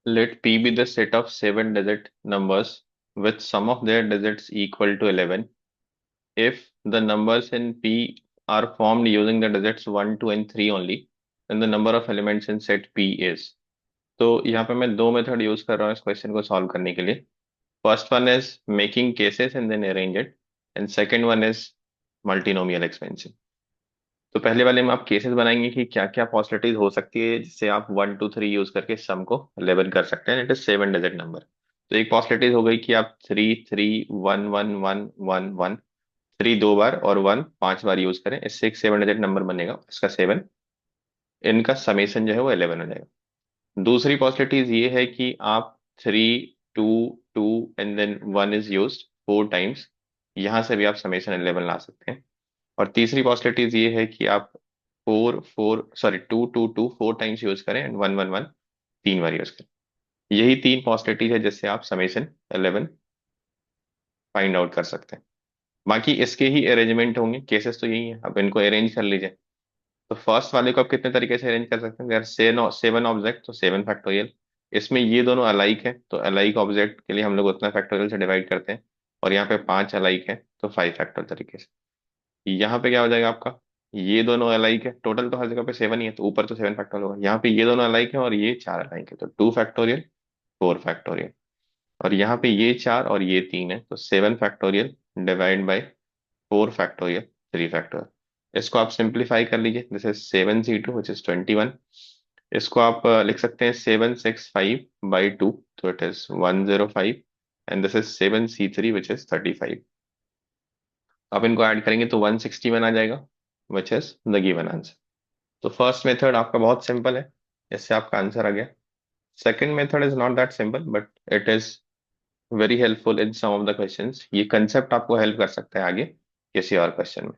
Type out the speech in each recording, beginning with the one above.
Let P be the set of seven digit numbers with sum of their digits equal to 11. If the numbers in P are formed using the digits 1, 2 and 3 only, then the number of elements in set P is. तो यहाँ पे मैं दो method use कर रहा हूँ इस question को सॉल्व करने के लिए. First one is making cases and then arrange it, and second one is multinomial expansion. तो पहले वाले में आप केसेस बनाएंगे कि क्या क्या पॉसिबिलिटीज हो सकती है जिससे आप 1, 2, 3 यूज करके सम को 11 कर सकते हैं. It is seven digit number. तो एक पॉसिबिलिटीज हो गई कि आप 3, 3, 1, 1, 1, 1, 3 दो बार और 1 5 बार यूज करें. इससे एक सेवन डिजिट नंबर बनेगा, इसका सेवन. इनका समेशन जो है वो 11 हो जाएगा. दूसरी पॉसिबिलिटीज ये है कि आप 3, 2, 2 and then 1 is use 4 times. यहां से भी आप समेशन 11 ला सकते हैं. और तीसरी पॉसिबिलिटीज ये है कि आप 2, 2, 2 4 टाइम्स यूज करें एंड 1, 1, 1 तीन बार यूज करें. यही तीन पॉसिबिलिटीज है जिससे आप समेशन 11 फाइंड आउट कर सकते हैं. बाकी इसके ही अरेंजमेंट होंगे. केसेस तो यही है, अब इनको अरेंज कर लीजिए. तो फर्स्ट वाले को आप कितने तरीके से अरेंज कर सकते हैं. अगर सेवन ऑब्जेक्ट तो 7 फैक्टोरियल. इसमें ये दोनों अलाइक है तो अलाइक ऑब्जेक्ट के लिए हम लोग उतना फैक्टोरियल से डिवाइड करते हैं. और यहाँ पे पांच अलाइक है तो 5 फैक्टोरियल तरीके से. यहाँ पे क्या हो जाएगा आपका, ये दोनों अलाइक है, टोटल तो हर जगह पे 7 ही है तो ऊपर तो 7 फैक्टोरियल होगा. यहाँ पे ये दोनों अलाइक है और ये चार अलाइक है तो 2 फैक्टोरियल, 4 फैक्टोरियल. और यहाँ पे ये चार और ये तीन है तो 7 factorial divide by 4 factorial, 3 factorial. इसको आप सिंप्लीफाई कर लीजिए. This is 7 C2 which is 21. इसको आप लिख सकते हैं 765/2 तो it is 105. And this is 7C3 which is 35. आप इनको ऐड करेंगे तो 161 आ जाएगा which is the given answer. तो फर्स्ट मेथड आपका बहुत सिंपल है, इससे आपका आंसर आ गया. Second method is not that simple but it is very helpful in some of the questions. ये कंसेप्ट आपको हेल्प कर सकता है आगे किसी और क्वेश्चन में.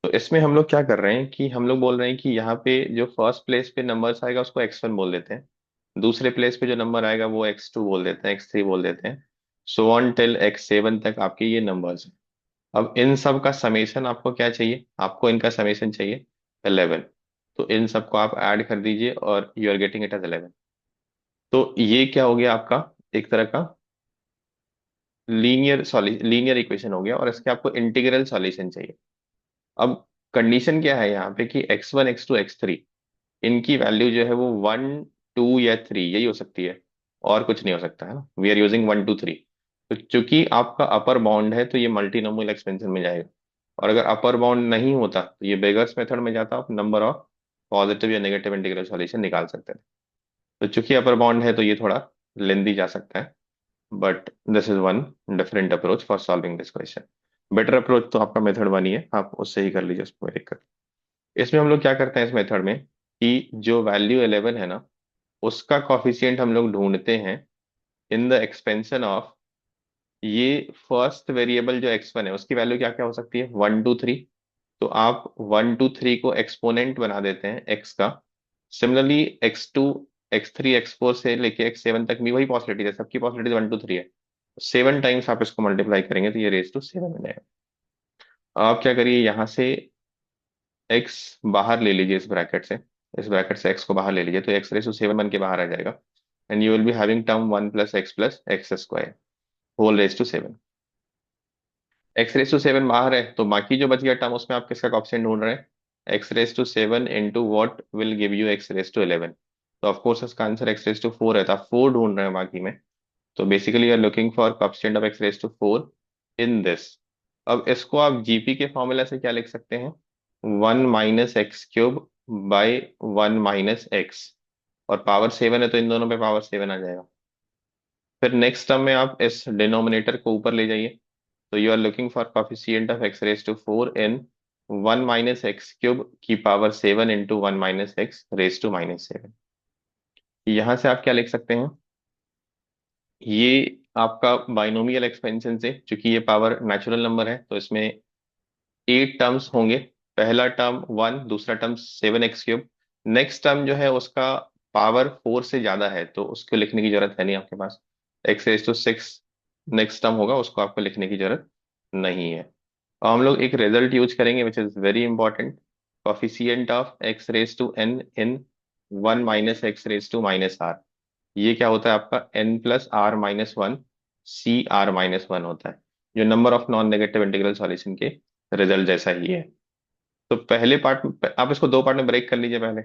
तो इसमें हम लोग क्या कर रहे हैं कि हम लोग बोल रहे हैं कि यहाँ पे जो फर्स्ट प्लेस पे नंबर्स आएगा उसको x1 बोल देते हैं. दूसरे प्लेस पे जो नंबर आएगा वो x2 बोल देते हैं, x3 बोल देते हैं. सो ऑन टिल x7 तक आपके ये नंबर्स हैं. अब इन सब का समेशन आपको क्या चाहिए, आपको इनका समेशन चाहिए 11. तो इन सबको आप ऐड कर दीजिए और you are getting it as 11. तो ये क्या हो गया आपका, एक तरह का लीनियर इक्वेशन हो गया और इसके आपको इंटीग्रल सॉल्यूशन चाहिए. अब कंडीशन क्या है यहाँ पे कि x1, x2, x3 इनकी वैल्यू जो है वो 1, 2 या 3 यही हो सकती है, और कुछ नहीं हो सकता है ना. We are using 1, 2, 3. तो चूंकि आपका अपर बाउंड है तो ये मल्टीनोमियल एक्सपेंशन में जाएगा. और अगर अपर बाउंड नहीं होता तो ये बेगर्स मेथड में जाता, आप नंबर ऑफ पॉजिटिव या नेगेटिव इंटीग्रल सॉल्यूशन निकाल सकते थे. तो चूंकि अपर बाउंड है तो ये थोड़ा लेंदी जा सकता है. But this is one different approach for solving this question. Better approach तो आपका मेथड वन ही है, आप उससे ही कर लीजिए, उसमें कोई दिक्कत. इसमें हम लोग क्या करते हैं इस मेथड में कि जो वैल्यू 11 है ना उसका कॉफिशिएंट हम लोग ढूंढते हैं इन द एक्सपेंशन ऑफ ये फर्स्ट वेरिएबल जो x1 है उसकी वैल्यू क्या क्या हो सकती है 1, 2, 3. तो आप 1, 2, 3 को एक्सपोनेंट बना देते हैं x का. सिमिलरली x2, x3, x4 से लेके x7 तक भी वही पॉसिबिलिटी है, सबकी पॉसिबिलिटी 1, 2, 3 है. 7 टाइम्स आप इसको मल्टीप्लाई करेंगे तो ये रेज टू 7 हो जाएगा. आप क्या करिए यहाँ से x बाहर ले लीजिए इस ब्रैकेट से x को बाहर ले लीजिए तो x रेज टू 7 बन के बाहर आ जाएगा. And you will be having term 1 + x + x² whole raise to 7. X raise to 7 बाहर है तो बाकी जो बच गया टर्म उसमें आप किसका ऑप्शन ढूंढ रहे हैं, x⁻⁷ into what will give you x⁻11. तो ऑफकोर्स इसका आंसर x⁻⁴ है तो आप 4 ढूंढ रहे हैं बाकी में. तो basically you are looking for coefficient of x⁻⁴ in this. अब इसको आप जीपी के फॉर्मूला से क्या लिख सकते हैं, 1 - x³ बाई 1 - x. और पावर 7 है तो इन दोनों पे पावर 7 आ जाएगा. फिर नेक्स्ट टर्म में आप इस डिनोमिनेटर को ऊपर ले जाइए. तो you are looking for coefficient of x⁻⁴ in 1 - x³ की पावर 7 इंटू 1 - x⁻⁻7. यहां से आप क्या लिख सकते हैं, ये आपका बाइनोमियल एक्सपेंशन से, चूंकि ये पावर नेचुरल नंबर है तो इसमें 8 टर्म्स होंगे. पहला टर्म 1, दूसरा टर्म 7x³. नेक्स्ट टर्म जो है उसका पावर 4 से ज्यादा है तो उसको लिखने की जरूरत है नहीं आपके पास. x⁻⁶ नेक्स्ट टर्म होगा, उसको आपको लिखने की जरूरत नहीं है. और हम लोग एक रिजल्ट यूज करेंगे which is very important, coefficient of x⁻n in 1 - x⁻⁻r. ये क्या होता है आपका n+r−1 CR−1 होता है, जो number of non negative integral solution के रिजल्ट जैसा ही है। तो पहले पार्ट में आप इसको दो पार्ट में ब्रेक कर लीजिए। पहले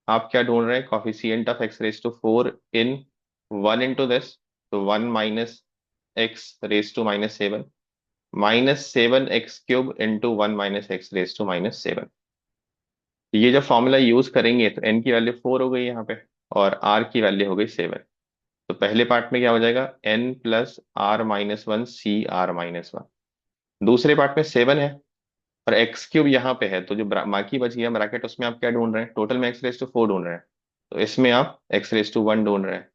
आप क्या ढूंढ रहे हैं, coefficient of x⁴ in 1 into this, तो 1 - x⁻⁻7 -7x³ इंटू 1 - x⁻⁷। ये जब फॉर्मूला यूज करेंगे तो n की वैल्यू 4 हो गई यहाँ पे, और r की वैल्यू हो गई 7। तो पहले पार्ट में क्या हो जाएगा, n+r−1 CR−1। दूसरे पार्ट में 7 है और x³ यहाँ पे है, तो जो बाकी बच गया ब्रैकेट, उसमें आप क्या ढूंढ रहे हैं, टोटल में x⁴ ढूंढ रहे हैं, तो इसमें आप x⁴ ढूंढ रहे हैं।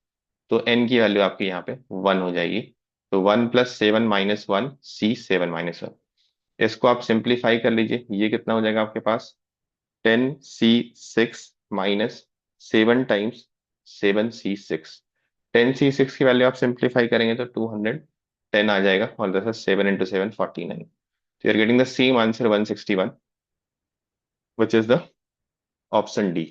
तो n की वैल्यू आपकी यहाँ पे 1 हो जाएगी। तो 1+7−1 C7−1। इसको आप सिंप्लीफाई कर लीजिए, ये कितना हो जाएगा आपके पास, 10C6 - 7 टाइम्स 7C6। 10C6 की वैल्यू आप सिंप्लीफाई करेंगे तो 210 आ जाएगा, और दस 7 × 7 49। So you're getting the same answer 161, which is the option D.